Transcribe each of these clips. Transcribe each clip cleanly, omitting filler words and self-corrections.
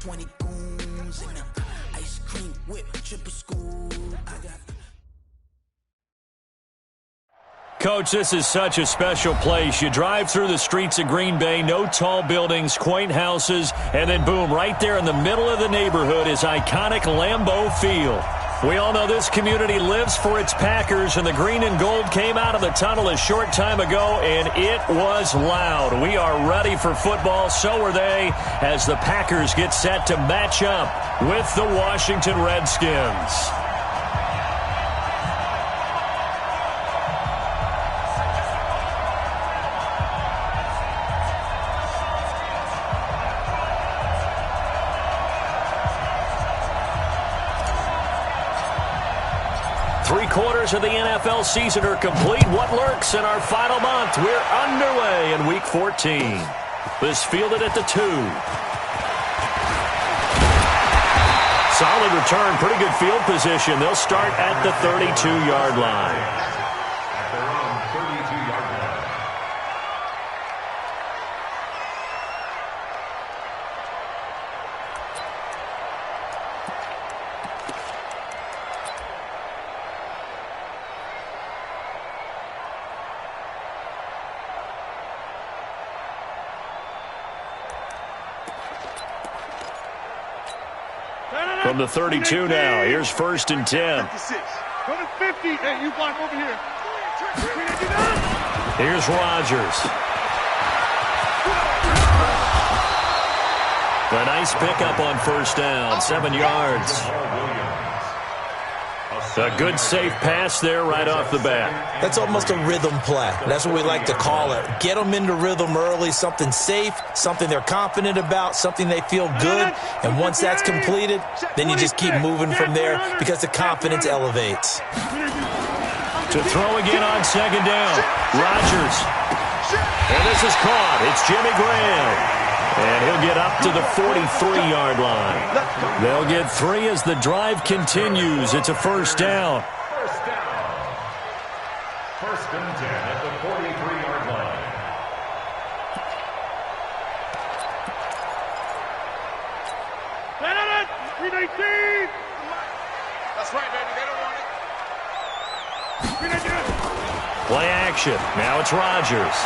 20 goons and ice cream whip, triple school. Coach, this is such a special place. You drive through the streets of Green Bay, no tall buildings, quaint houses, and then boom, right there in the middle of the neighborhood is iconic Lambeau Field. We all know this community lives for its Packers, and the green and gold came out of the tunnel a short time ago, and it was loud. We are ready for football, so are they, as the Packers get set to match up with the Washington Redskins. Three-quarters of the NFL season are complete. What lurks in our final month? We're underway in Week 14. This fielded at the 2. Solid return, pretty good field position. They'll start at the 32-yard line. From the 32 now, here's 1st and 10. Go to 50. Hey, you block over here. Here's Rodgers. A nice pickup on 1st down, 7 yards. A good safe pass there right off the bat. That's almost a rhythm play. That's what we like to call it. Get them into rhythm early, something safe, something they're confident about, something they feel good. And once that's completed, then you just keep moving from there because the confidence elevates. To throw again on 2nd down. Rodgers. And this is caught. It's Jimmy Graham. And he'll get up to the 43-yard line. They'll get 3 as the drive continues. It's a 1st down. 1st and 10 at the 43-yard line. That's right, baby. They don't want it. Play action. Now it's Rodgers.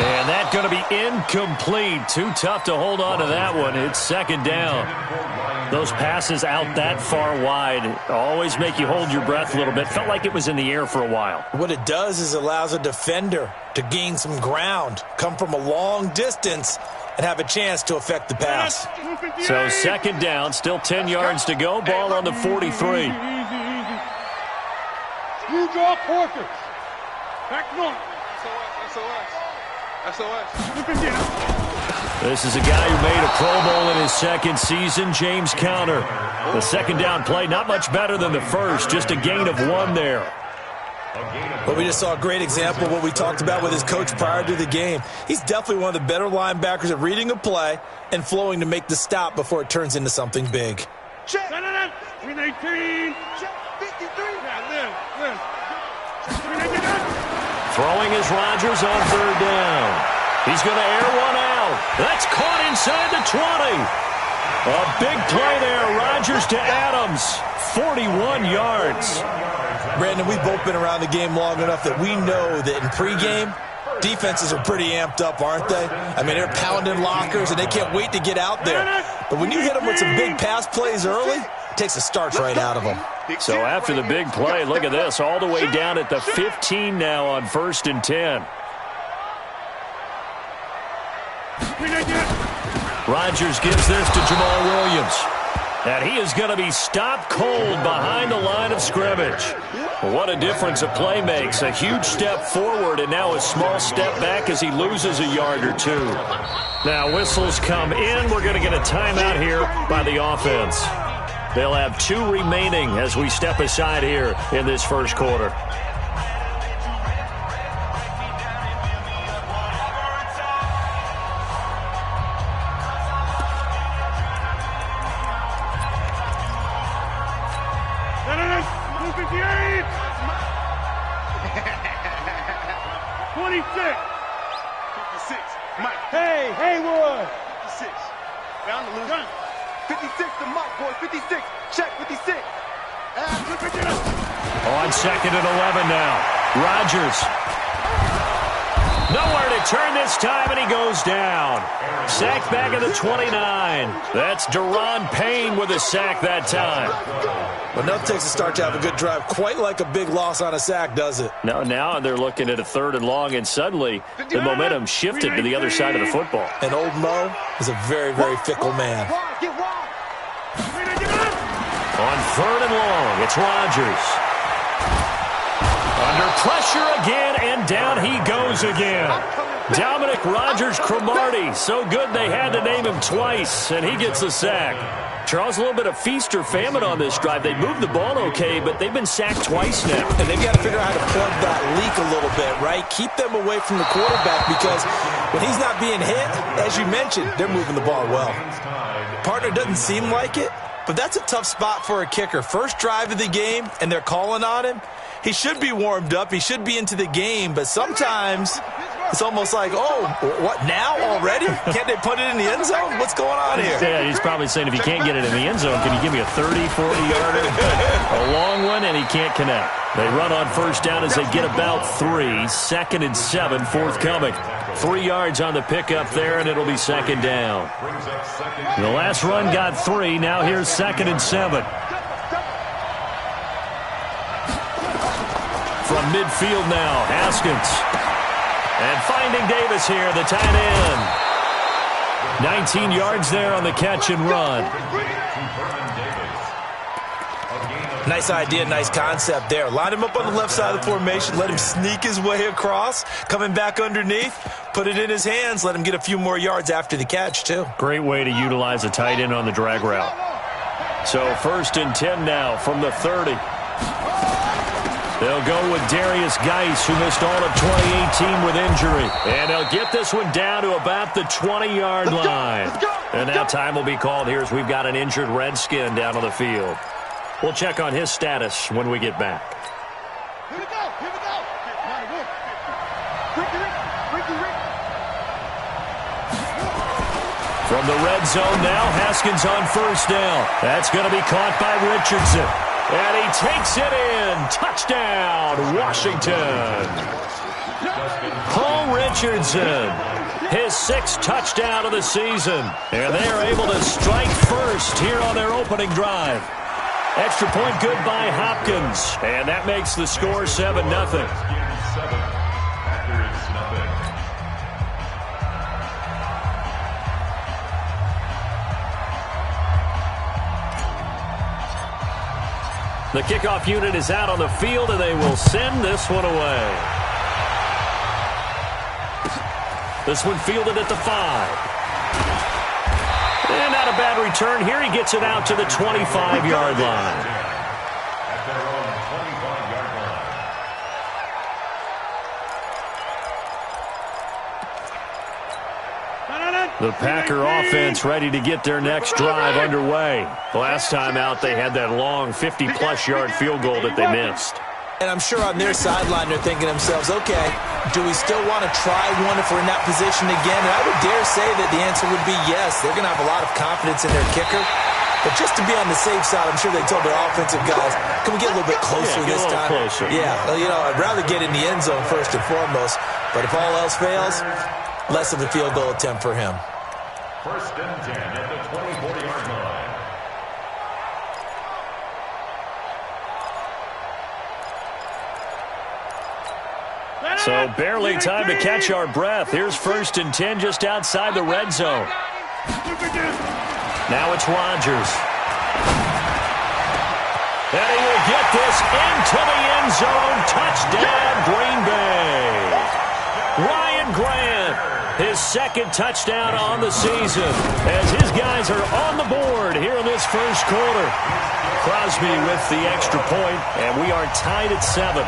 And that's going to be incomplete. Too tough to hold on to that one. It's 2nd down. Those passes out that far wide always make you hold your breath a little bit. Felt like it was in the air for a while. What it does is allows a defender to gain some ground, come from a long distance, and have a chance to affect the pass. So 2nd down, still 10 yards to go. Ball on the 43. Easy. You draw quarters. Back north. This is a guy who made a Pro Bowl in his 2nd season, James Conner. The 2nd down play, not much better than the first, just a gain of 1 there. But we just saw a great example of what we talked about with his coach prior to the game. He's definitely one of the better linebackers at reading a play and flowing to make the stop before it turns into something big. Check. 319. Check. 53. Throwing is Rodgers on 3rd down. He's going to air one out. That's caught inside the 20. A big play there. Rodgers to Adams. 41 yards. Brandon, we've both been around the game long enough that we know that in pregame, defenses are pretty amped up, aren't they? I mean, they're pounding lockers, and they can't wait to get out there. But when you hit them with some big pass plays early, it takes the starch right out of them. So after the big play, look at this, all the way down at the 15 now on 1st and 10. Rodgers gives this to Jamal Williams. And he is going to be stopped cold behind the line of scrimmage. What a difference a play makes. A huge step forward and now a small step back as he loses a yard or 2. Now whistles come in. We're going to get a timeout here by the offense. They'll have 2 remaining as we step aside here in this 1st quarter. Hey, Haywood! to lose. 56 to Mike, boy. 56. Check 56. On 2nd and 11 now. Rodgers. Nowhere to turn this time, and he goes down. Sacked back at the 29. That's Deron Payne with a sack that time. Well, nothing takes a start to have a good drive. Quite like a big loss on a sack, does it? No, now they're looking at a 3rd and long, and suddenly the momentum shifted to the other side of the football. And old Mo is a very, very fickle man. On 3rd and long, it's Rodgers. Under pressure again, and down he goes again. Dominic Rodgers-Cromartie, so good they had to name him twice, and he gets the sack. Charles, a little bit of feast or famine on this drive. They moved the ball okay, but they've been sacked twice now. And they've got to figure out how to plug that leak a little bit, right? Keep them away from the quarterback because when he's not being hit, as you mentioned, they're moving the ball well. Partner doesn't seem like it, but that's a tough spot for a kicker. First drive of the game, and they're calling on him. He should be warmed up. He should be into the game, but sometimes it's almost like, oh, what, now already? Can't they put it in the end zone? What's going on here? Yeah, he's probably saying if you can't get it in the end zone, can you give me a 30, 40-yarder? A long one, and he can't connect. They run on 1st down as they get about 3. 2nd and 7, forthcoming. 3 yards on the pickup there, and it'll be 2nd down. The last run got 3. Now here's 2nd and 7. From midfield now, Haskins. And finding Davis here, the tight end. 19 yards there on the catch and run. Nice idea, nice concept there. Line him up on the left side of the formation, let him sneak his way across, coming back underneath, put it in his hands, let him get a few more yards after the catch, too. Great way to utilize a tight end on the drag route. So 1st and 10 now from the 30. They'll go with Darius Geis, who missed all of 2018 with injury. And they'll get this one down to about the 20-yard line. And now time will be called here as we've got an injured Redskin down on the field. We'll check on his status when we get back. Here we go. From the red zone now, Haskins on 1st down. That's going to be caught by Richardson. And he takes it in. Touchdown, Washington. Paul Richardson, his 6th touchdown of the season. And they are able to strike first here on their opening drive. Extra point good by Hopkins. And that makes the score 7-0. The kickoff unit is out on the field, and they will send this one away. This one fielded at the 5. And not a bad return here. He gets it out to the 25-yard line. At their own 25-yard line. The Packer offense ready to get their next drive underway. Last time out, they had that long 50-plus yard field goal that they missed. And I'm sure on their sideline they're thinking to themselves, okay, do we still want to try one if we're in that position again? And I would dare say that the answer would be yes. They're going to have a lot of confidence in their kicker. But just to be on the safe side, I'm sure they told their offensive guys, can we get a little bit closer this time? Closer. Yeah, well, you know, I'd rather get in the end zone first and foremost. But if all else fails, less of a field goal attempt for him. 1st and 10 at the 24-yard line. So barely time to catch our breath. Here's 1st and 10 just outside the red zone. Now it's Rodgers. And he will get this into the end zone. Touchdown, Green Bay. Ryan Grant, his 2nd touchdown on the season as his guys are on the board here in this first quarter. Crosby with the extra point, and we are tied at 7.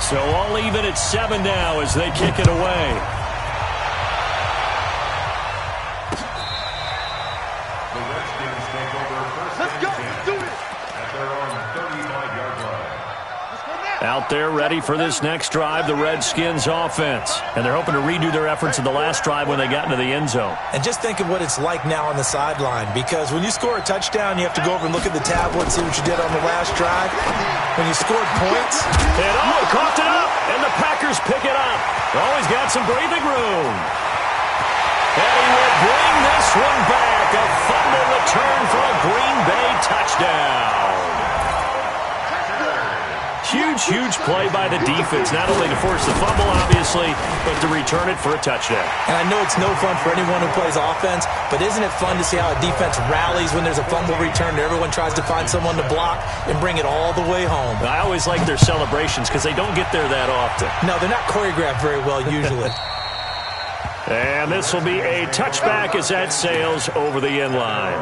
So all even at 7 now as they kick it away. The Redskins take over 1st and 10 at their own 35-yard line. Out there ready for this next drive, the Redskins offense. And they're hoping to redo their efforts in the last drive when they got into the end zone. And just think of what it's like now on the sideline, because when you score a touchdown, you have to go over and look at the tablet and see what you did on the last drive. When you scored points. And coughed it up, and the Packers pick it up. Always got some breathing room. And he will bring this one back. A fumble return for a Green Bay touchdown. Huge play by the defense, not only to force the fumble, obviously, but to return it for a touchdown. And I know it's no fun for anyone who plays offense, but isn't it fun to see how a defense rallies when there's a fumble return and everyone tries to find someone to block and bring it all the way home? I always like their celebrations because they don't get there that often. No, they're not choreographed very well usually. And this will be a touchback as that sails over the end line.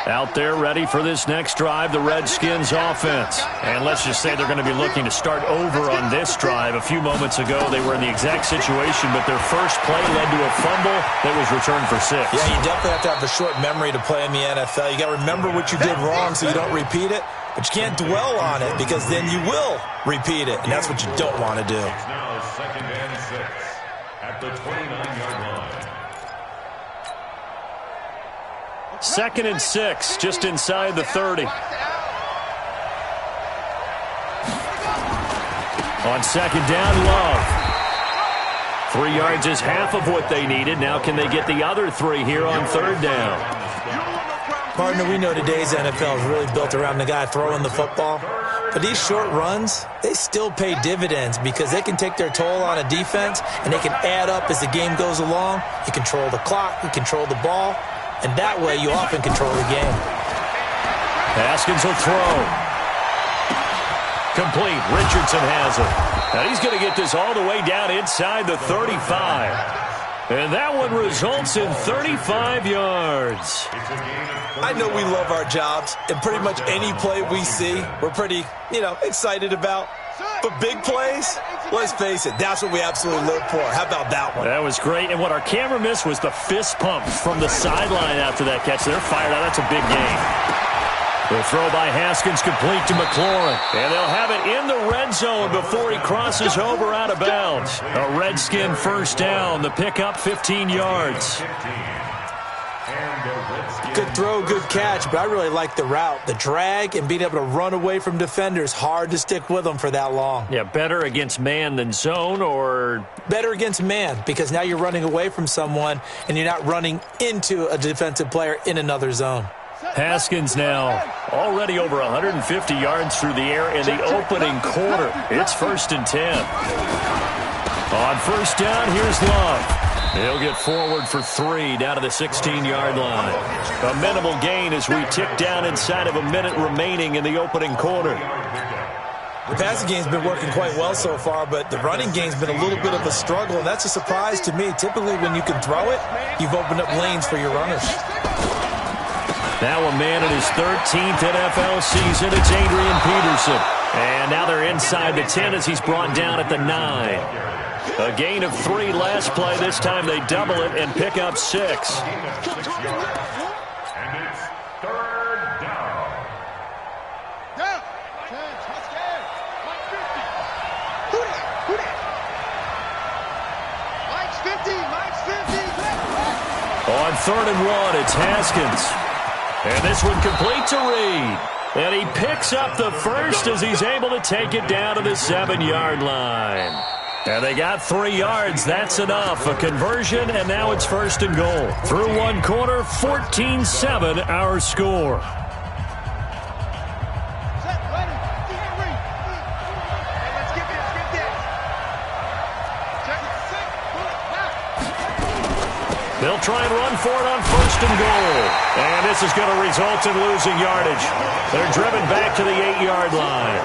Out there ready for this next drive, the Redskins offense. And let's just say they're going to be looking to start over on this drive. A few moments ago, they were in the exact situation, but their first play led to a fumble that was returned for 6. Yeah, you definitely have to have a short memory to play in the NFL. You got to remember what you did wrong so you don't repeat it, but you can't dwell on it because then you will repeat it, and that's what you don't want to do. It's now 2nd and 6 at the 29-yard line. 2nd and 6, just inside the 30. On 2nd down, Love. 3 yards is half of what they needed. Now can they get the other 3 here on 3rd down? Partner, we know today's NFL is really built around the guy throwing the football. But these short runs, they still pay dividends because they can take their toll on a defense and they can add up as the game goes along. You control the clock, you control the ball. And that way, you often control the game. Haskins will throw. Complete. Richardson has it. Now he's going to get this all the way down inside the 35. And that one results in 35 yards. I know we love our jobs, and pretty much any play we see, we're pretty, excited about. But big plays, let's face it, that's what we absolutely live for. How about that one? That was great. And what our camera missed was the fist pump from the sideline after that catch. They're fired out. That's a big game. The throw by Haskins complete to McLaurin. And they'll have it in the red zone before he crosses over out of bounds. A Redskin first down. The pickup 15 yards. Good throw, good catch, but I really like the route. The drag and being able to run away from defenders, hard to stick with them for that long. Yeah, better against man than zone, or? Better against man, because now you're running away from someone and you're not running into a defensive player in another zone. Haskins now already over 150 yards through the air in the opening quarter. It's 1st and 10. On 1st down, here's Love. He'll get forward for 3 down to the 16-yard line. A minimal gain as we tick down inside of a minute remaining in the opening quarter. The passing game's been working quite well so far, but the running game's been a little bit of a struggle, and that's a surprise to me. Typically, when you can throw it, you've opened up lanes for your runners. Now a man in his 13th NFL season, it's Adrian Peterson. And now they're inside the 10 as he's brought down at the 9. A gain of 3 last play. This time they double it and pick up 6. And it's 3rd down. On 3rd and 1, it's Haskins. And this one complete to Reed. And he picks up the first as he's able to take it down to the 7-yard line. And they got 3 yards. That's enough. A conversion, and now it's 1st and goal. Through 1 quarter, 14-7 our score. They'll try and run for it on 1st and goal. And this is going to result in losing yardage. They're driven back to the 8-yard line.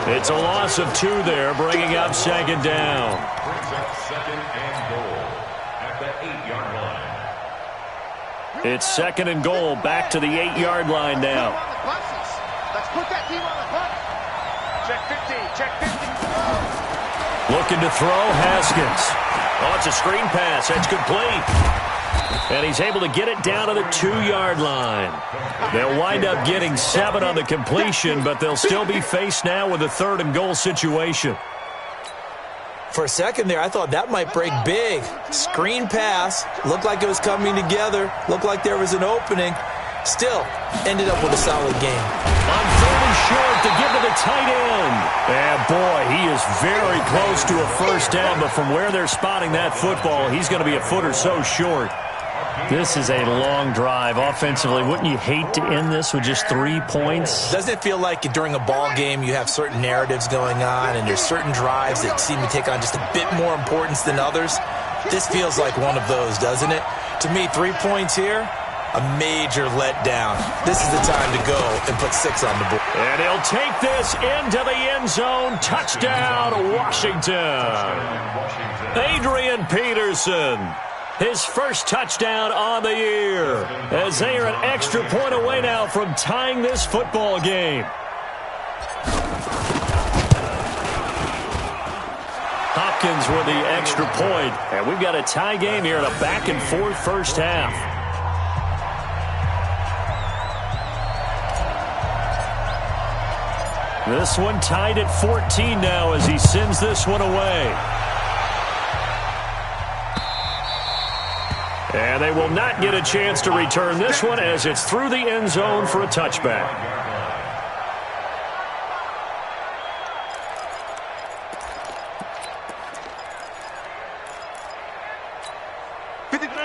It's a loss of 2 there, bringing up 2nd down. Brings up 2nd and goal at the 8-yard line. It's 2nd and goal, back to the 8-yard line now. Let's put that team on the bus. Check 50, check 50. Looking to throw, Haskins. Oh, it's a screen pass. That's complete. And he's able to get it down to the 2-yard line. They'll wind up getting 7 on the completion, but they'll still be faced now with a 3rd and goal situation. For a second there, I thought that might break big. Screen pass. Looked like it was coming together. Looked like there was an opening. Still, ended up with a solid game. On 3rd and short to give to the tight end. And boy, he is very close to a first down, but from where they're spotting that football, he's going to be a foot or so short. This is a long drive offensively. Wouldn't you hate to end this with just 3 points? Doesn't it feel like during a ball game you have certain narratives going on and there's certain drives that seem to take on just a bit more importance than others? This feels like one of those, doesn't it? To me, 3 points here, a major letdown. This is the time to go and put 6 on the board. And he'll take this into the end zone. Touchdown, Washington. Adrian Peterson. His first touchdown on the year, as they are an extra point away now from tying this football game. Hopkins with the extra point, and we've got a tie game here in a back-and-forth first half. This one tied at 14 now as he sends this one away. And they will not get a chance to return this one as it's through the end zone for a touchback.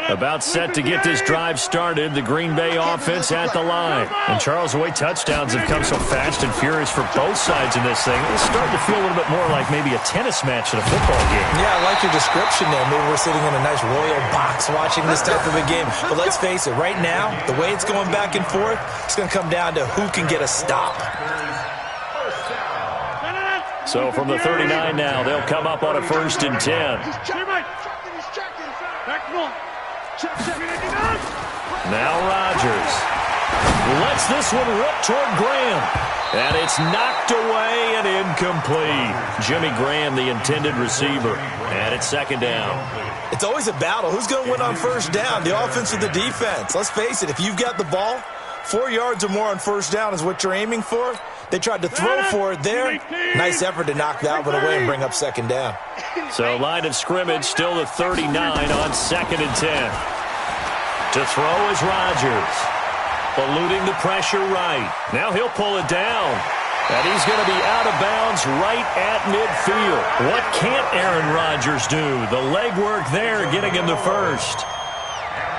About set to get this drive started, the Green Bay offense at the line. And Charles, the way touchdowns have come so fast and furious for both sides in this thing, it's starting to feel a little bit more like maybe a tennis match in a football game. Yeah, I like your description there. Maybe we're sitting in a nice royal box watching this type of a game. But let's face it, right now, the way it's going back and forth, it's going to come down to who can get a stop. So from the 39 now, they'll come up on a 1st and 10. Now Rodgers lets this one rip toward Graham. And it's knocked away and incomplete. Jimmy Graham, the intended receiver. And it's 2nd down. It's always a battle. Who's going to win on 1st down? The offense or the defense? Let's face it, if you've got the ball, 4 yards or more on 1st down is what you're aiming for. They tried to throw for it there. Nice effort to knock that one away and bring up 2nd down. So line of scrimmage still the 39 on 2nd and 10. To throw is Rodgers. Eluding the pressure right. Now he'll pull it down. And he's going to be out of bounds right at midfield. What can't Aaron Rodgers do? The legwork there getting him the first.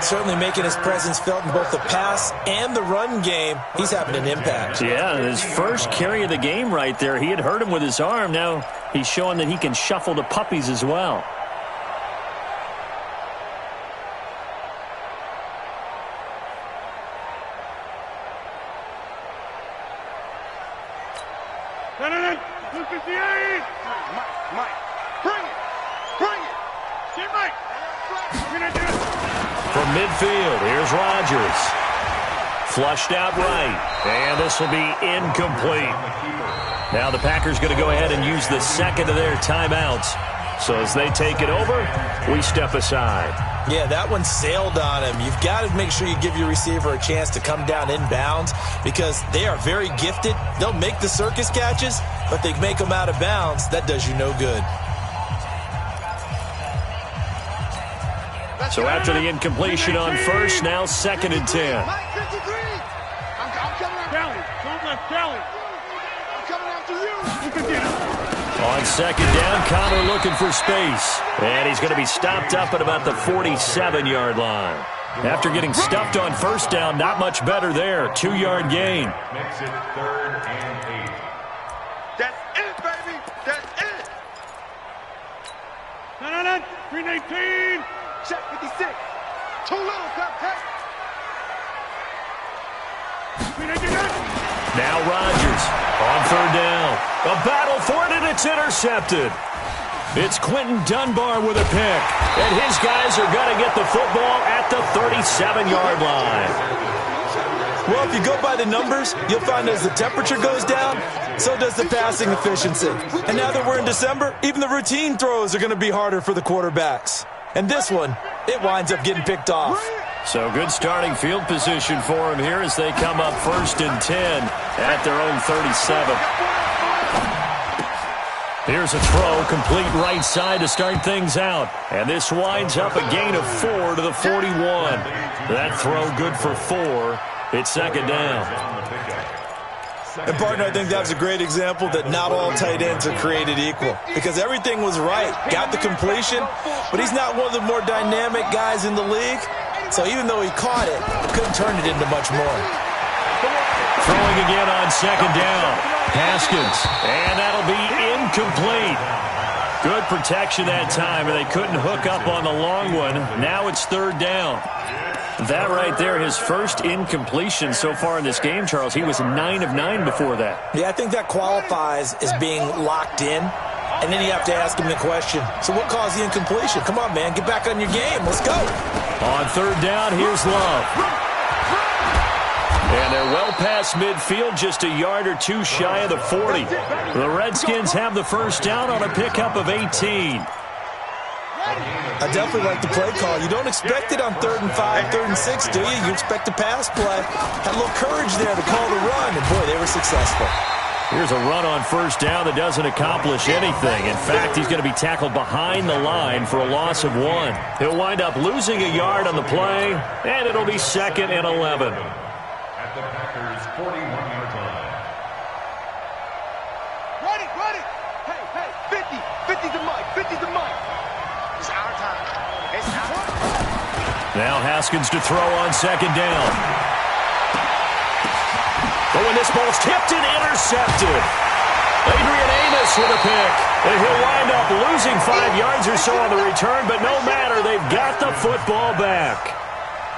Certainly making his presence felt in both the pass and the run game. He's having an impact. Yeah, his first carry of the game right there. He had hurt him with his arm. Now he's showing that he can shuffle the puppies as well. From midfield, here's Rodgers. Flushed out right, and this will be incomplete. Now the Packers going to go ahead and use the 2nd of their timeouts. So as they take it over, we step aside. Yeah, that one sailed on him. You've got to make sure you give your receiver a chance to come down inbounds because they are very gifted. They'll make the circus catches, but they make them out of bounds. That does you no good. So after the incompletion on 1st, now 2nd and 10. On 2nd down, Connor looking for space. And he's going to be stopped up at about the 47-yard line. After getting stuffed on 1st down, not much better there. 2-yard gain. Makes it 3rd and 8. That's it, baby. That's it. 319. Check 56. Too little, contact. Now Rodgers on 3rd down. A battle for it, and it's intercepted. It's Quentin Dunbar with a pick. And his guys are going to get the football at the 37-yard line. Well, if you go by the numbers, you'll find as the temperature goes down, so does the passing efficiency. And now that we're in December, even the routine throws are going to be harder for the quarterbacks. And this one it winds up getting picked off. So good starting field position for him here as they come up 1st and 10 at their own 37. Here's a throw, complete right side to start things out. And this winds up a gain of 4 to the 41. That throw good for 4. It's 2nd down. And, partner, I think that's a great example that not all tight ends are created equal. Because everything was right. Got the completion, but he's not one of the more dynamic guys in the league. So even though he caught it, couldn't turn it into much more. Throwing again on 2nd down. Haskins. And that'll be incomplete. Good protection that time, and they couldn't hook up on the long one. Now it's 3rd down. That right there, his first incompletion so far in this game, Charles. He was 9 of 9 before that. Yeah, I think that qualifies as being locked in. And then you have to ask him the question, so what caused the incompletion? Come on, man, get back on your game. Let's go. On 3rd down, here's Love. And they're well past midfield, just a yard or 2 shy of the 40. The Redskins have the first down on a pickup of 18. I definitely like the play call. You don't expect it on 3rd and 5, 3rd and 6, do you? You expect a pass play. Had a little courage there to call the run, and boy, they were successful. Here's a run on 1st down that doesn't accomplish anything. In fact, he's going to be tackled behind the line for a loss of 1. He'll wind up losing a yard on the play, and it'll be 2nd and 11. At the Packers' 41-yard line. Ready. Hey, 50. 50's the mic. 50's the mic. It's our time. It's our time. Now Haskins to throw on 2nd down. But when this ball's tipped and intercepted. Adrian Amos with a pick. And he'll wind up losing 5 yards or so on the return, but no matter, they've got the football back.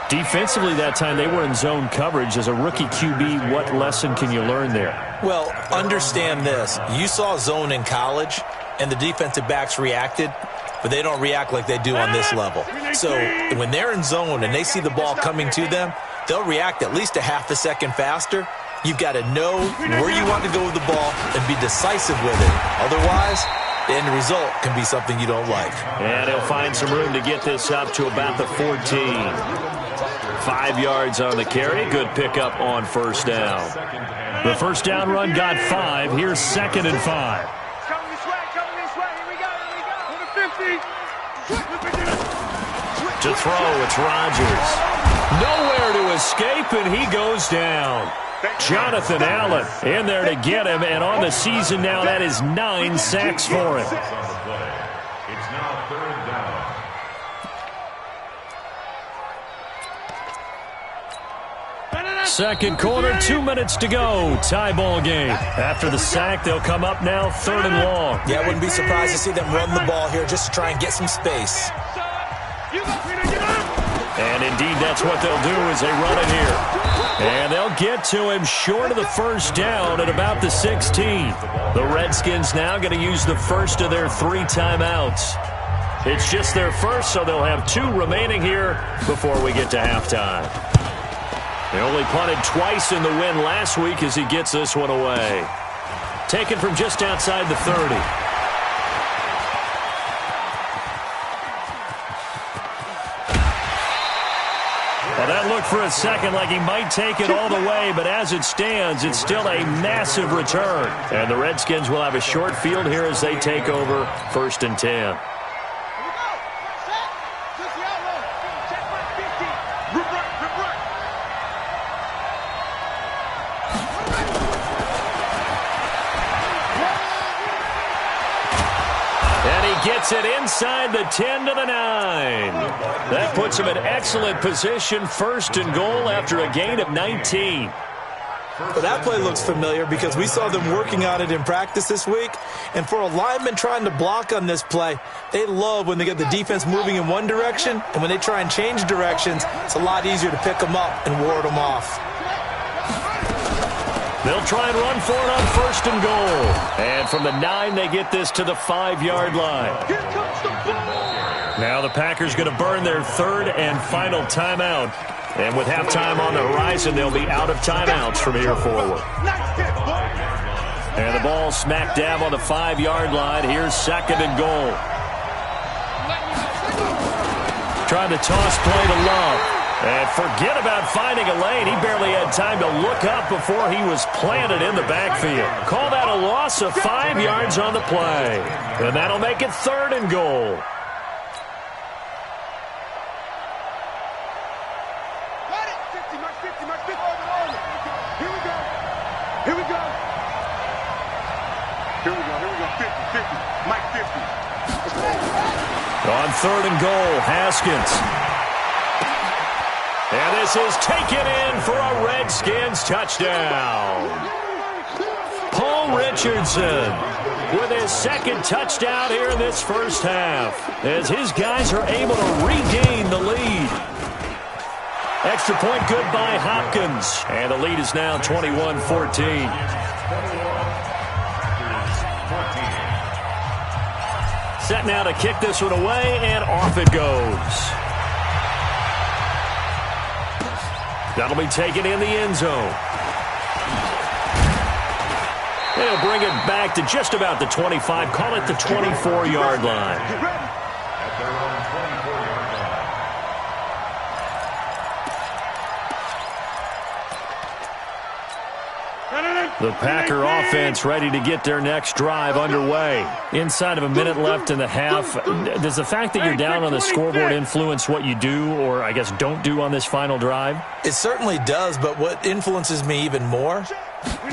Defensively that time, they were in zone coverage. As a rookie QB, what lesson can you learn there? Well, understand this. You saw zone in college, and the defensive backs reacted, but they don't react like they do on this level. So when they're in zone and they see the ball coming to them, they'll react at least a half a second faster. You've got to know where you want to go with the ball and be decisive with it. Otherwise, the end result can be something you don't like. And he'll find some room to get this up to about the 14. 5 yards on the carry. Good pickup on 1st down. The 1st down run got 5. Here's 2nd and 5. Coming this way. Here we go. On the 50. To throw, it's Rodgers. Nowhere to escape, and he goes down. Jonathan Allen in there to get him, and on the season now, that is 9 sacks for him. It's now 3rd down. Second quarter, 2 minutes to go. Tie ball game. After the sack, they'll come up now 3rd and long. Yeah, I wouldn't be surprised to see them run the ball here just to try and get some space. And indeed, that's what they'll do as they run it here. And they'll get to him short of the 1st down at about the 16. The Redskins now going to use the first of their 3 timeouts. It's just their first, so they'll have 2 remaining here before we get to halftime. They only punted twice in the win last week as he gets this one away. Taken from just outside the 30. Well, that looked for a second like he might take it all the way, but as it stands, it's still a massive return. And the Redskins will have a short field here as they take over 1st and 10. Gets it inside the 10 to the 9. That puts him in excellent position, 1st and goal after a gain of 19. Well, that play looks familiar because we saw them working on it in practice this week. And for a lineman trying to block on this play, they love when they get the defense moving in one direction. And when they try and change directions, it's a lot easier to pick them up and ward them off. They'll try and run for it on 1st and goal. And from the 9, they get this to the 5-yard line. Now the Packers going to burn their 3rd and final timeout. And with halftime on the horizon, they'll be out of timeouts from here forward. And the ball smack dab on the 5-yard line. Here's 2nd and goal. Trying to toss play to Love. And forget about finding a lane. He barely had time to look up before he was planted in the backfield. Call that a loss of 5 yards on the play. And that'll make it 3rd and goal. Here we go. 50, 50. Mike 50. On 3rd and goal, Haskins. And this is taken in for a Redskins touchdown. Paul Richardson with his 2nd touchdown here in this first half, as his guys are able to regain the lead. Extra point good by Hopkins. And the lead is now 21-14. Set now to kick this one away, and off it goes. That'll be taken in the end zone. They'll bring it back to just about the 25. Call it the 24-yard line. At their own 24-yard line. The Packer offense ready to get their next drive underway. Inside of a minute left in the half. Does the fact that you're down on the scoreboard influence what you do, or I guess don't do on this final drive? It certainly does, but what influences me even more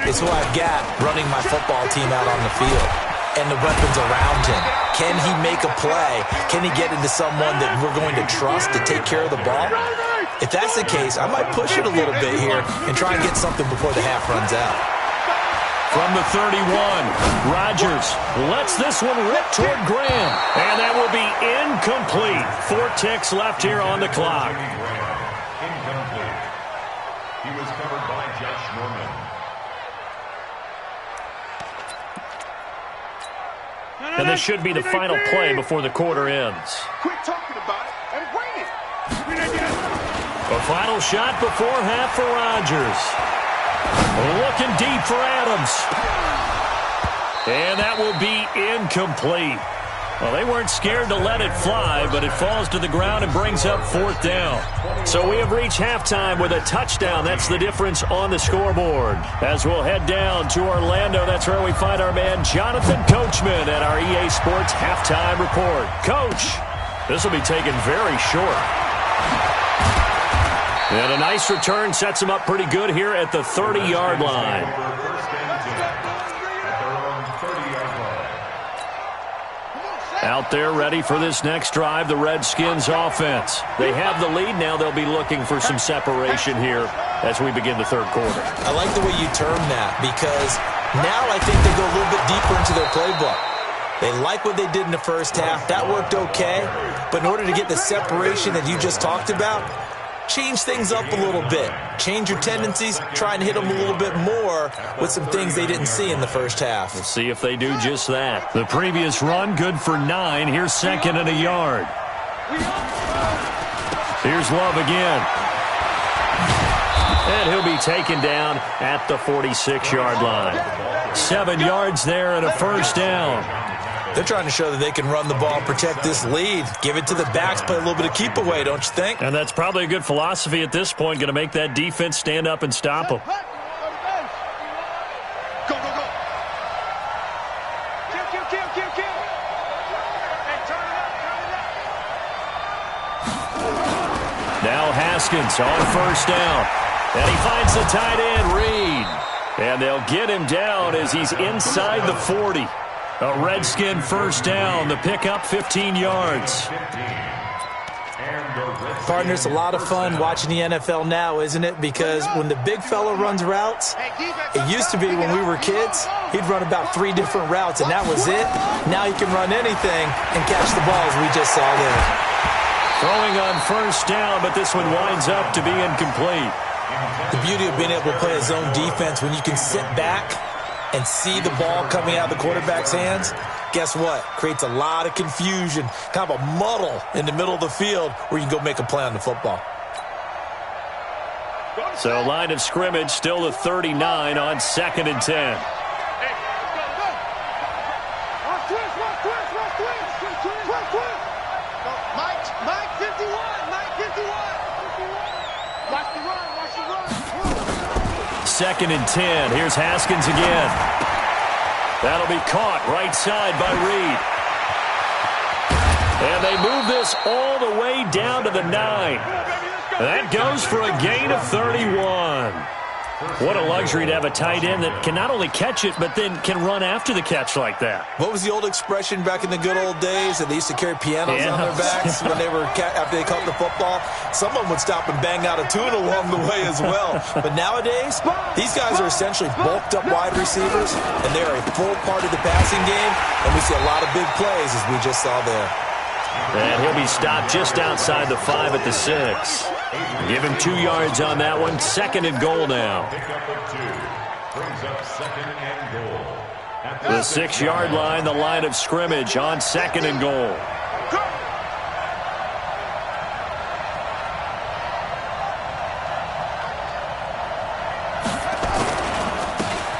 is who I've got running my football team out on the field and the weapons around him. Can he make a play? Can he get into someone that we're going to trust to take care of the ball? If that's the case, I might push it a little bit here and try and get something before the half runs out. From the 31, Rodgers lets this one rip toward Graham. And that will be incomplete. 4 ticks left here on the clock. Incomplete. He was covered by Josh Norman. And this should be the final play before the quarter ends. Quit talking about it and bring it. A final shot before half for Rodgers. Looking deep for Adams. And that will be incomplete. Well, they weren't scared to let it fly, but it falls to the ground and brings up 4th down. So we have reached halftime with a touchdown. That's the difference on the scoreboard. As we'll head down to Orlando, that's where we find our man Jonathan Coachman at our EA Sports Halftime Report. Coach, this will be taken very short. And a nice return sets him up pretty good here at the 30-yard line. Out there ready for this next drive, the Redskins offense. They have the lead now. They'll be looking for some separation here as we begin the 3rd quarter. I like the way you term that, because now I think they go a little bit deeper into their playbook. They like what they did in the first half. That worked okay. But in order to get the separation that you just talked about, change things up a little bit. Change your tendencies. Try and hit them a little bit more with some things they didn't see in the first half. We'll see if they do just that. The previous run, good for 9. Here's 2nd and a yard. Here's Love again. And he'll be taken down at the 46-yard line. 7 yards there and a first down. They're trying to show that they can run the ball, protect this lead, give it to the backs, play a little bit of keep away, don't you think? And that's probably a good philosophy at this point, going to make that defense stand up and stop them. Go, go, go. Kill. Hey, turn it up. Now Haskins on first down. And he finds the tight end, Reed. And they'll get him down as he's inside the 40. A Redskin first down. The pickup, 15 yards. Partner, it's a lot of fun watching the NFL now, isn't it? Because when the big fella runs routes, it used to be when we were kids, he'd run about 3 different routes, and that was it. Now he can run anything and catch the balls we just saw there. Throwing on first down, but this one winds up to be incomplete. The beauty of being able to play a zone defense when you can sit back and see the ball coming out of the quarterback's hands, guess what? Creates a lot of confusion, kind of a muddle in the middle of the field where you can go make a play on the football. So line of scrimmage still the 39 on 2nd and 10. Mike 51. 2nd and 10. Here's Haskins again. That'll be caught right side by Reed. And they move this all the way down to the 9. That goes for a gain of 31. What a luxury to have a tight end that can not only catch it, but then can run after the catch like that. What was the old expression back in the good old days that they used to carry pianos on their backs when they were after they caught the football? Someone would stop and bang out a tune along the way as well. But nowadays, these guys are essentially bulked up wide receivers, and they're a full part of the passing game, and we see a lot of big plays as we just saw there. And he'll be stopped just outside the 5 at the 6. Give him 2 yards on that one. 2nd and goal now. The 6-yard line, the line of scrimmage on 2nd and goal.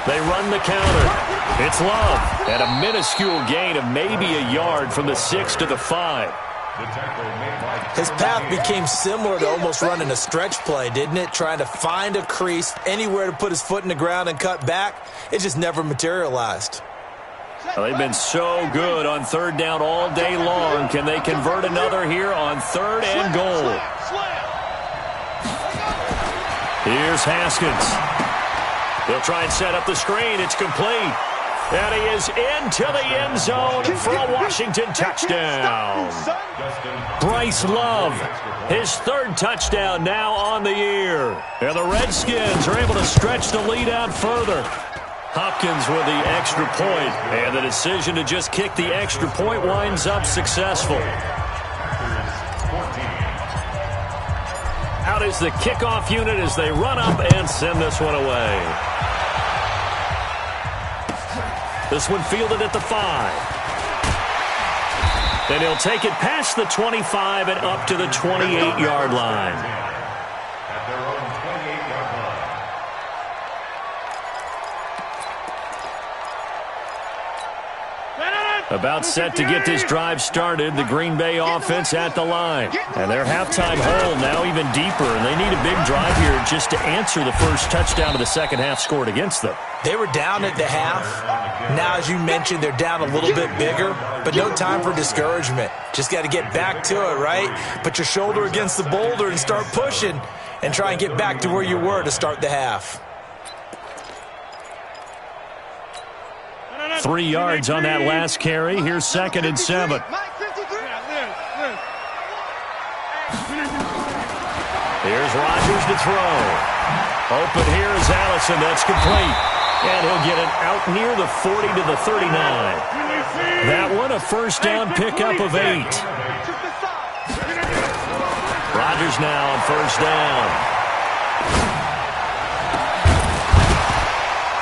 They run the counter. It's Love at a minuscule gain of maybe a yard from the 6 to the 5. His path became similar to almost running a stretch play, didn't it? Trying to find a crease, anywhere to put his foot in the ground and cut back. It just never materialized. Well, they've been so good on 3rd down all day long. Can they convert another here on 3rd and goal? Here's Haskins. They'll try and set up the screen. It's complete. And he is into the end zone for a Washington touchdown. Bryce Love, his 3rd touchdown now on the year. And the Redskins are able to stretch the lead out further. Hopkins with the extra point, and the decision to just kick the extra point winds up successful. Out is the kickoff unit as they run up and send this one away. This one fielded at the 5. And he'll take it past the 25 and up to the 28-yard line. At their own 28-yard line. About set to get this drive started, the Green Bay offense at the line. And their halftime hole now even deeper, and they need a big drive here just to answer the first touchdown of the second half scored against them. They were down at the half. Now, as you mentioned, they're down a little bit bigger, but no time for discouragement. Just got to get back to it, right? Put your shoulder against the boulder and start pushing and try and get back to where you were to start the half. 3 yards on that last carry. Here's 2nd and 7. Here's Rodgers to throw. Open here is Allison. That's complete. And he'll get it out near the 40 to the 39. That one a first down pickup of 8. Rodgers now on first down.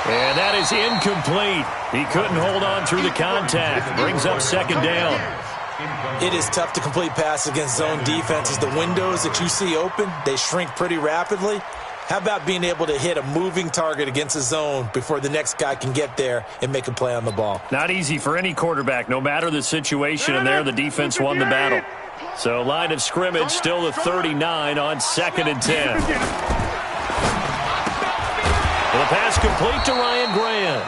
And that is incomplete. He couldn't hold on through the contact. Brings up 2nd down. It is tough to complete passes against zone defenses. The windows that you see open, they shrink pretty rapidly. How about being able to hit a moving target against a zone before the next guy can get there and make a play on the ball? Not easy for any quarterback, no matter the situation, and there the defense won the battle. So line of scrimmage still the 39 on 2nd and 10. The pass complete to Ryan Grant.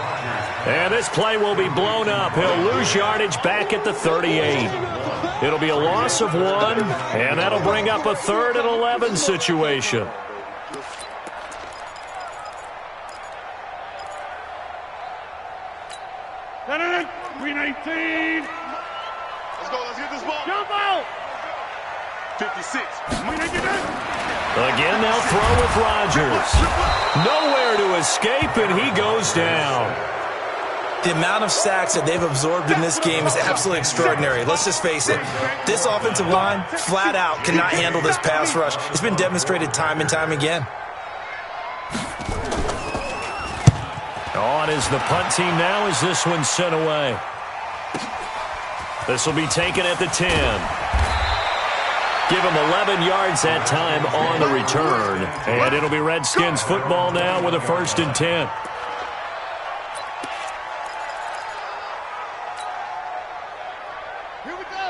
And this play will be blown up. He'll lose yardage back at the 38. It'll be a loss of 1, and that'll bring up a 3rd and 11 situation. Green 18. Let's go. Let's get this ball. Jump out. 56. Again, they'll throw with Rodgers. Nowhere to escape, and he goes down. The amount of sacks that they've absorbed in this game is absolutely extraordinary. Let's just face it. This offensive line, flat out, cannot handle this pass rush. It's been demonstrated time and time again. On is the punt team now as this one's sent away. This will be taken at the 10. Give him 11 yards that time on the return. And it'll be Redskins football now with a 1st and 10.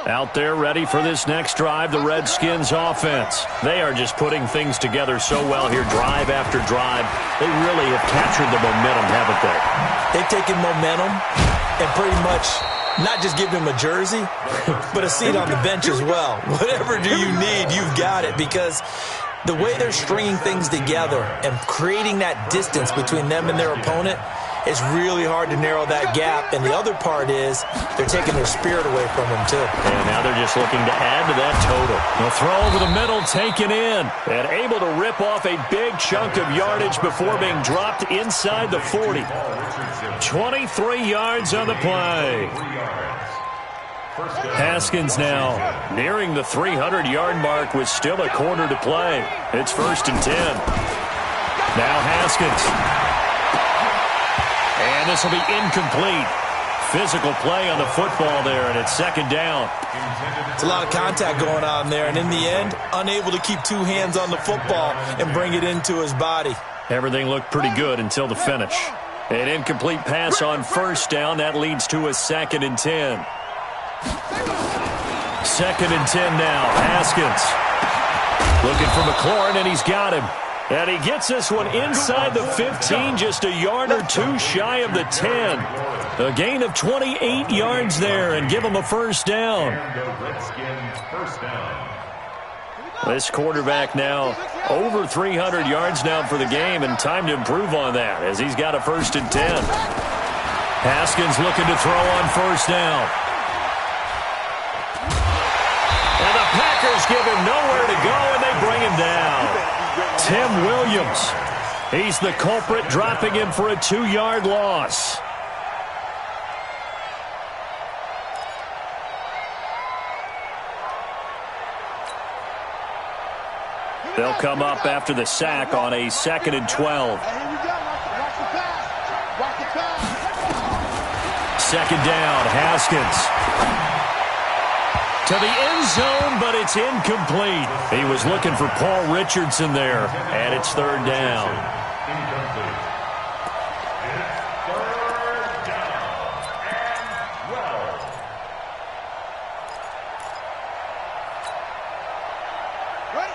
Out there ready for this next drive, the Redskins offense. They are just putting things together so well here, drive after drive. They really have captured the momentum, haven't they? They've taken momentum and pretty much not just give him a jersey, but a seat on the bench as well. Whatever do you need, you've got it, because the way they're stringing things together and creating that distance between them and their opponent, it's really hard to narrow that gap. And the other part is they're taking their spirit away from them, too. And now they're just looking to add to that total. The throw over the middle, taken in, and able to rip off a big chunk of yardage before being dropped inside the 40. 23 yards on the play. Haskins now nearing the 300-yard mark with still a quarter to play. It's 1st and 10. Now Haskins. And this will be incomplete. Physical play on the football there, and it's 2nd down. It's a lot of contact going on there, and in the end, unable to keep 2 hands on the football and bring it into his body. Everything looked pretty good until the finish. An incomplete pass on 1st down. That leads to a 2nd and 10. 2nd and 10 now. Haskins looking for McLaurin, and he's got him. And he gets this one inside the 15, just a yard or 2 shy of the 10. A gain of 28 yards there, and give him a 1st down. This quarterback now over 300 yards now for the game, and time to improve on that as he's got a 1st and 10. Haskins looking to throw on 1st down. And the Packers give him nowhere to go, and they bring him down. Tim Williams, he's the culprit, dropping him for a 2-yard loss. They'll come up after the sack on a 2nd and 12. 2nd down, Haskins. To the end zone, but it's incomplete. He was looking for Paul Richardson there, and it's 3rd down.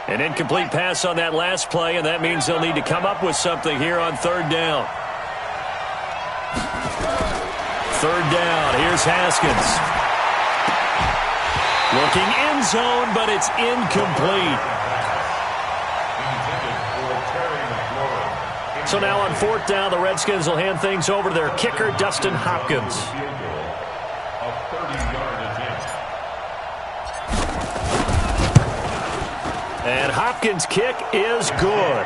An incomplete pass on that last play, and that means they'll need to come up with something here on 3rd down. 3rd down, here's Haskins. Looking end zone, but it's incomplete. So now on 4th down, the Redskins will hand things over to their kicker, Dustin Hopkins. And Hopkins' kick is good.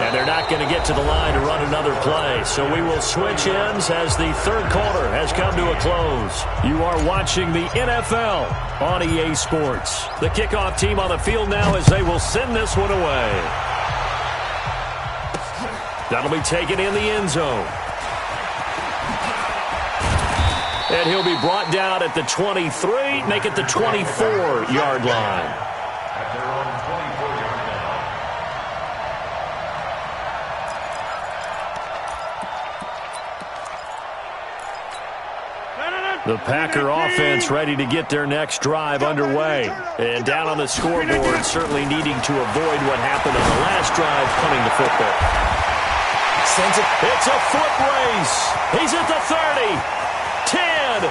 And they're not going to get to the line to run another play. So we will switch ends as the 3rd quarter has come to a close. You are watching the NFL on EA Sports. The kickoff team on the field now as they will send this one away. That'll be taken in the end zone. And he'll be brought down at the 23, make it the 24-yard line. The Packer offense ready to get their next drive underway. And down on the scoreboard, certainly needing to avoid what happened on the last drive, punting the football. It's a foot race. He's at the 30. 10.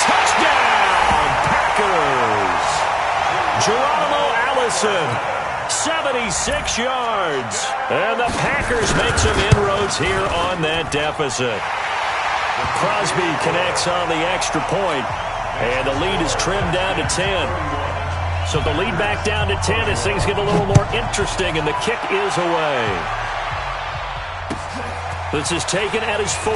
Touchdown, Packers. Geronimo Allison, 76 yards. And the Packers make some inroads here on that deficit. Crosby connects on the extra point, and the lead is trimmed down to 10. So the lead back down to 10 as things get a little more interesting, and the kick is away. This is taken at his 4.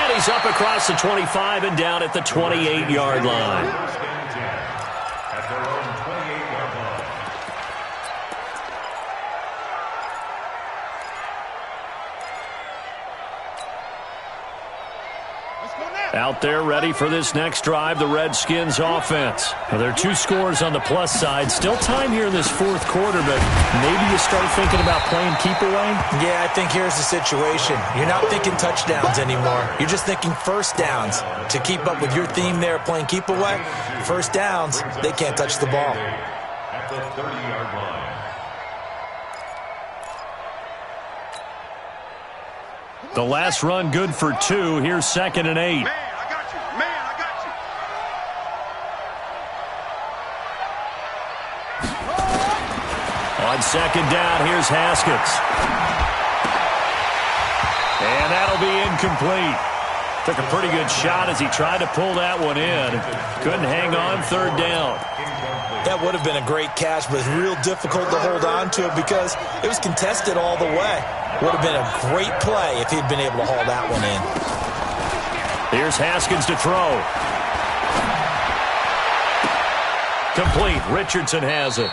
And he's up across the 25 and down at the 28-yard line. Out there ready for this next drive, the Redskins offense. Now, there are 2 scores on the plus side. Still time here in this fourth quarter, but maybe you start thinking about playing keep away? Yeah, I think here's the situation. You're not thinking touchdowns anymore. You're just thinking first downs. To keep up with your theme there, playing keep away, first downs, they can't touch the ball. At the 30-yard line. The last run good for 2. Here's 2nd and 8. Man, I got you. Man, I got you. On 2nd down, here's Haskins. And that'll be incomplete. Took a pretty good shot as he tried to pull that one in. Couldn't hang on 3rd down. That would have been a great catch, but it's real difficult to hold on to it because it was contested all the way. Would have been a great play if he'd been able to haul that one in. Here's Haskins to throw. Complete. Richardson has it.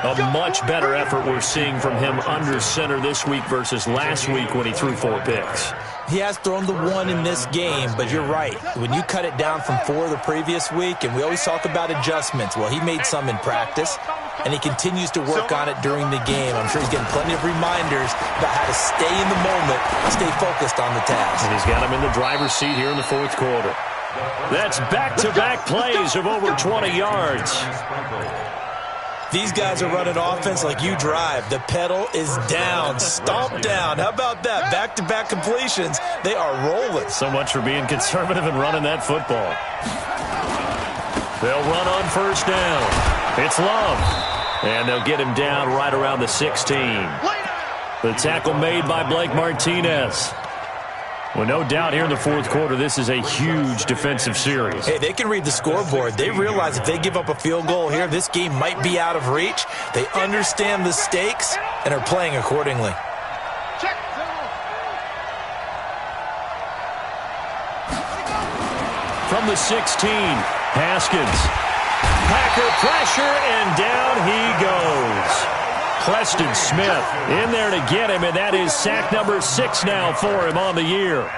A much better effort we're seeing from him under center this week versus last week when he threw 4 picks. He has thrown the 1 in this game, but you're right. When you cut it down from 4 the previous week, and we always talk about adjustments, well, he made some in practice, and he continues to work on it during the game. I'm sure he's getting plenty of reminders about how to stay in the moment, stay focused on the task. And he's got him in the driver's seat here in the fourth quarter. That's back-to-back plays of over 20 yards. These guys are running offense like you drive. The pedal is down, stomp down. How about that? Back-to-back completions. They are rolling. So much for being conservative and running that football. They'll run on 1st down. It's Love. And they'll get him down right around the 16. The tackle made by Blake Martinez. Well, no doubt here in the fourth quarter, this is a huge defensive series. Hey, they can read the scoreboard. They realize if they give up a field goal here, this game might be out of reach. They understand the stakes and are playing accordingly. From the 16, Haskins. Packer pressure, and down he goes. Preston Smith in there to get him, and that is sack number 6 now for him on the year.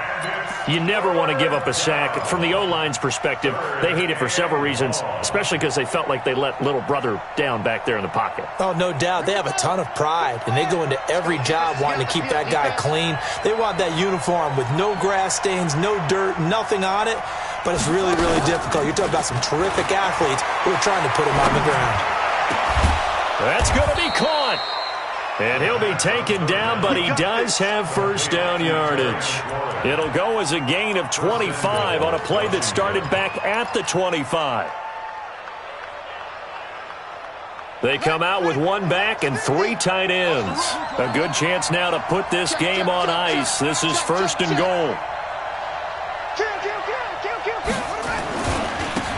You never want to give up a sack. From the O-line's perspective, they hate it for several reasons, especially because they felt like they let little brother down back there in the pocket. Oh, no doubt. They have a ton of pride, and they go into every job wanting to keep that guy clean. They want that uniform with no grass stains, no dirt, nothing on it, but it's really, really difficult. You're talking about some terrific athletes who are trying to put him on the ground. That's going to be caught. And he'll be taken down, but he does have first down yardage. It'll go as a gain of 25 on a play that started back at the 25. They come out with 1 back and 3 tight ends. A good chance now to put this game on ice. This is 1st and goal.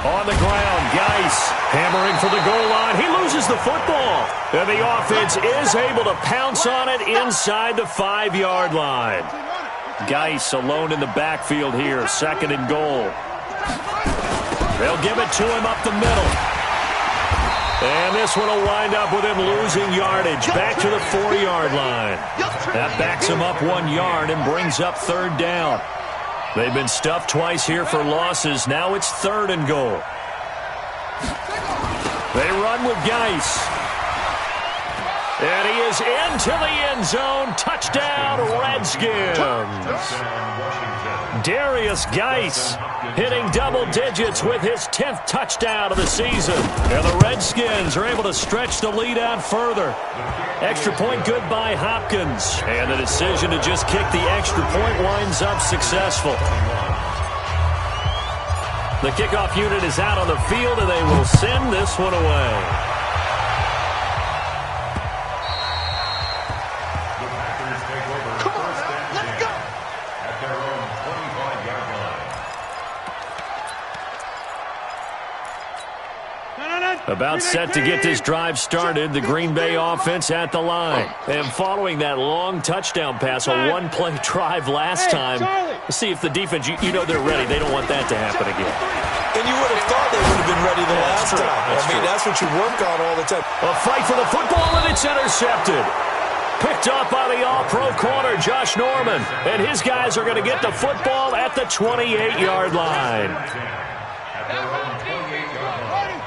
On the ground, Geis hammering for the goal line. He loses the football. And the offense is able to pounce on it inside the 5-yard line. Geis alone in the backfield here, 2nd and goal. They'll give it to him up the middle. And this one will wind up with him losing yardage back to the 4-yard line. That backs him up 1 yard and brings up 3rd down. They've been stuffed twice here for losses. Now it's 3rd and goal. They run with Geis. And he is into the end zone. Touchdown, Redskins. Darius Geis hitting double digits with his 10th touchdown of the season. And the Redskins are able to stretch the lead out further. Extra point good by Hopkins. And the decision to just kick the extra point winds up successful. The kickoff unit is out on the field, and they will send this one away. About set to get this drive started, the Green Bay offense at the line. And following that long touchdown pass, a 1-play drive last time, let's see if the defense, you know they're ready. They don't want that to happen again. And you would have thought they would have been ready the last time. That's what you work on all the time. A fight for the football, and it's intercepted. Picked up by the all-pro corner, Josh Norman. And his guys are going to get the football at the 28-yard line.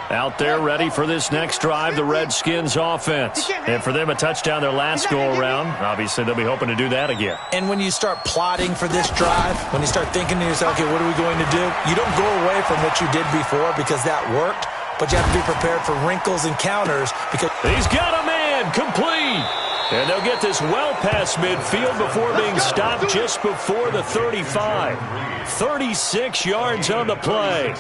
Out there ready for this next drive, the Redskins offense. And for them, a touchdown their last go-around. Obviously, they'll be hoping to do that again. And when you start plotting for this drive, when you start thinking to yourself, okay, what are we going to do? You don't go away from what you did before because that worked, but you have to be prepared for wrinkles and counters because he's got a man, complete. And they'll get this well past midfield before being stopped just before the 35. 36 yards on the play.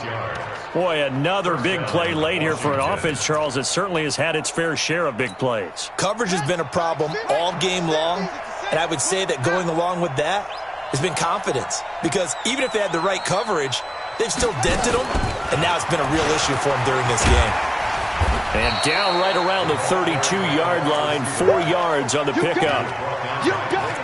Boy, another big play late here for an offense, Charles, that certainly has had its fair share of big plays. Coverage has been a problem all game long, and I would say that going along with that has been confidence. Because even if they had the right coverage, they've still dented them, and now it's been a real issue for them during this game. And down right around the 32-yard line, 4 yards on the pickup. You got it.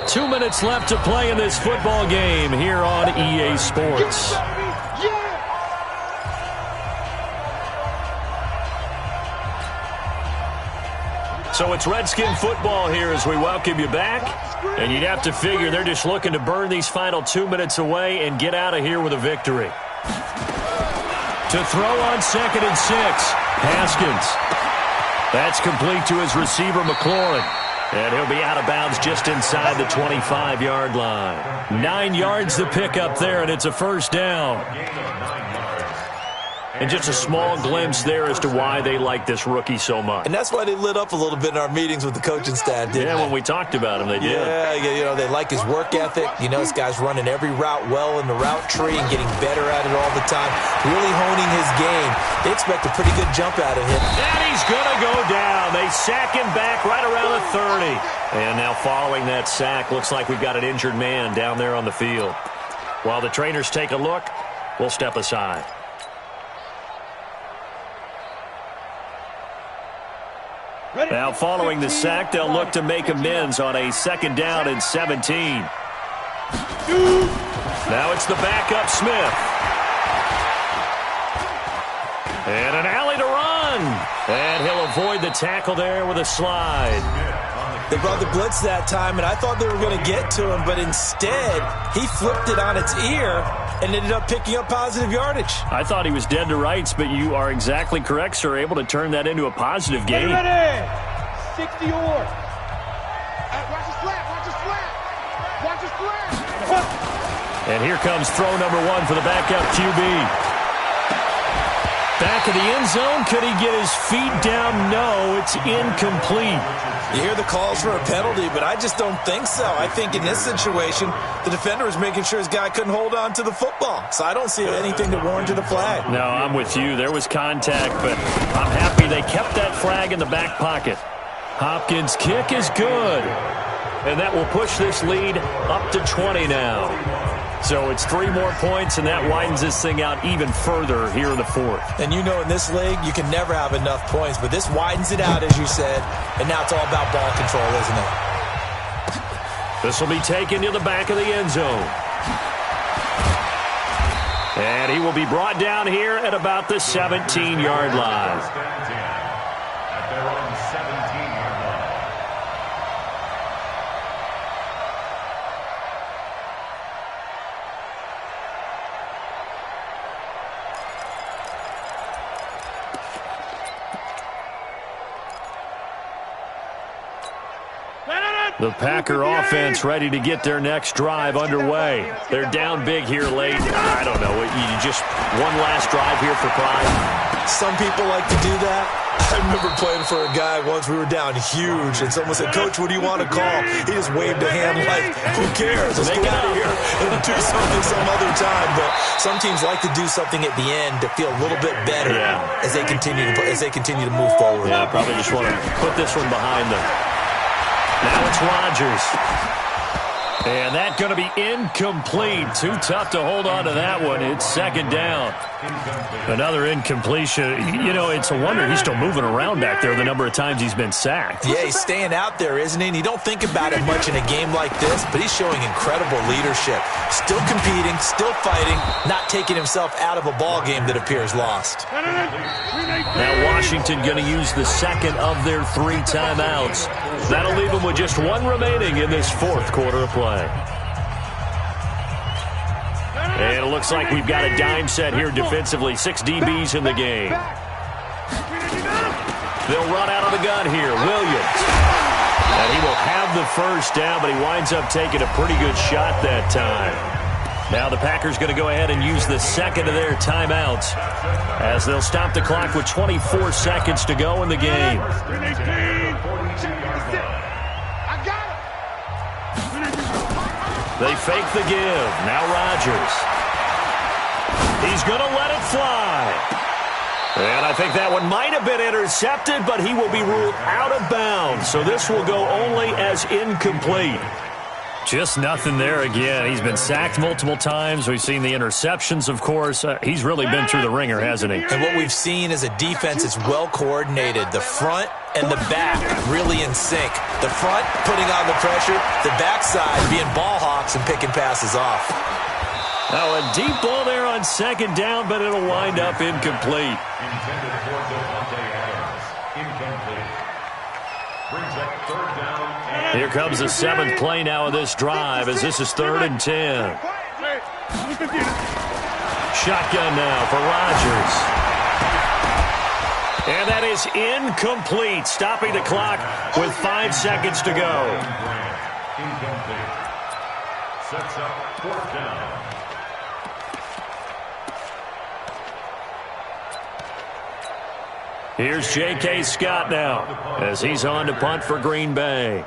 2 minutes left to play in this football game here on EA Sports. So it's Redskin football here as we welcome you back. And you'd have to figure they're just looking to burn these final 2 minutes away and get out of here with a victory. To throw on 2nd and 6, Haskins. That's complete to his receiver, McLaurin. And he'll be out of bounds just inside the 25-yard line. 9 yards to pick up there, and it's a first down. And just a small glimpse there as to why they like this rookie so much. And that's why they lit up a little bit in our meetings with the coaching staff, didn't they? When we talked about him, they did. Yeah, you know, they like his work ethic. You know, this guy's running every route well in the route tree and getting better at it all the time, really honing his game. They expect a pretty good jump out of him. And he's going to go down. They sack him back right around the 30. And now following that sack, looks like we've got an injured man down there on the field. While the trainers take a look, we'll step aside. Now following the sack, they'll look to make amends on a 2nd down and 17. Now it's the backup Smith. And an alley to run. And he'll avoid the tackle there with a slide. They brought the blitz that time, and I thought they were going to get to him, but instead, he flipped it on its ear and ended up picking up positive yardage. I thought he was dead to rights, but you are exactly correct, sir. Able to turn that into a positive game. Ready? 60 or. Watch the slant. Watch the slant. Watch the slant. And here comes throw number 1 for the backup QB. Back of the end zone. Could he get his feet down? No, it's incomplete. You hear the calls for a penalty, but I just don't think so. I think in this situation, the defender was making sure his guy couldn't hold on to the football. So I don't see anything that warranted a flag. No, I'm with you. There was contact, but I'm happy they kept that flag in the back pocket. Hopkins' kick is good. And that will push this lead up to 20 now. So it's 3 more points, and that widens this thing out even further here in the 4th. And you know in this league, you can never have enough points, but this widens it out, as you said, and now it's all about ball control, isn't it? This will be taken to the back of the end zone. And he will be brought down here at about the 17-yard line. At their own 17-yard line. The Packer offense ready to get their next drive underway. They're down big here late. I don't know. You just one last drive here for pride. Some people like to do that. I remember playing for a guy once. We were down huge, and someone said, "Coach, what do you want to call?" He just waved a hand like, "Who cares? Let's get out of here and do something some other time." But some teams like to do something at the end to feel a little bit better as they continue to move forward. Yeah, probably just want to put this one behind them. Now it's Rodgers. And that's going to be incomplete. Too tough to hold on to that one. It's second down. Another incompletion. You know, it's a wonder he's still moving around back there the number of times he's been sacked. Yeah, he's staying out there, isn't he? And you don't think about it much in a game like this, but he's showing incredible leadership. Still competing, still fighting, not taking himself out of a ball game that appears lost. Now Washington going to use the second of their 3 timeouts. That'll leave them with just 1 remaining in this fourth quarter of play. And it looks like we've got a dime set here defensively. 6 DBs in the game. They'll run out of the gun here. Williams. And he will have the first down, but he winds up taking a pretty good shot that time. Now the Packers going to go ahead and use the second of their timeouts as they'll stop the clock with 24 seconds to go in the game. They fake the give. Now Rodgers. He's going to let it fly. And I think that one might have been intercepted, but he will be ruled out of bounds. So this will go only as incomplete. Just nothing there again. He's been sacked multiple times. We've seen the interceptions, of course. He's really been through the ringer, hasn't he? And what we've seen is a defense that's well coordinated. The front and the back really in sync. The front putting on the pressure, the backside being ball hawks and picking passes off. Now a deep ball there on second down, but it'll wind up incomplete. Intended for Devontae Adams. Incomplete. Brings up third down. Here comes the 7th play now of this drive as this is 3rd and 10. Shotgun now for Rodgers. And that is incomplete, stopping the clock with 5 seconds to go. Incomplete. Sets up 4th down. Here's J.K. Scott now as he's on to punt for Green Bay.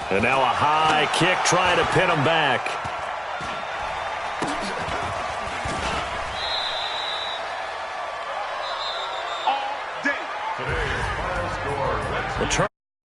And now a high kick trying to pin him back. Today's final score.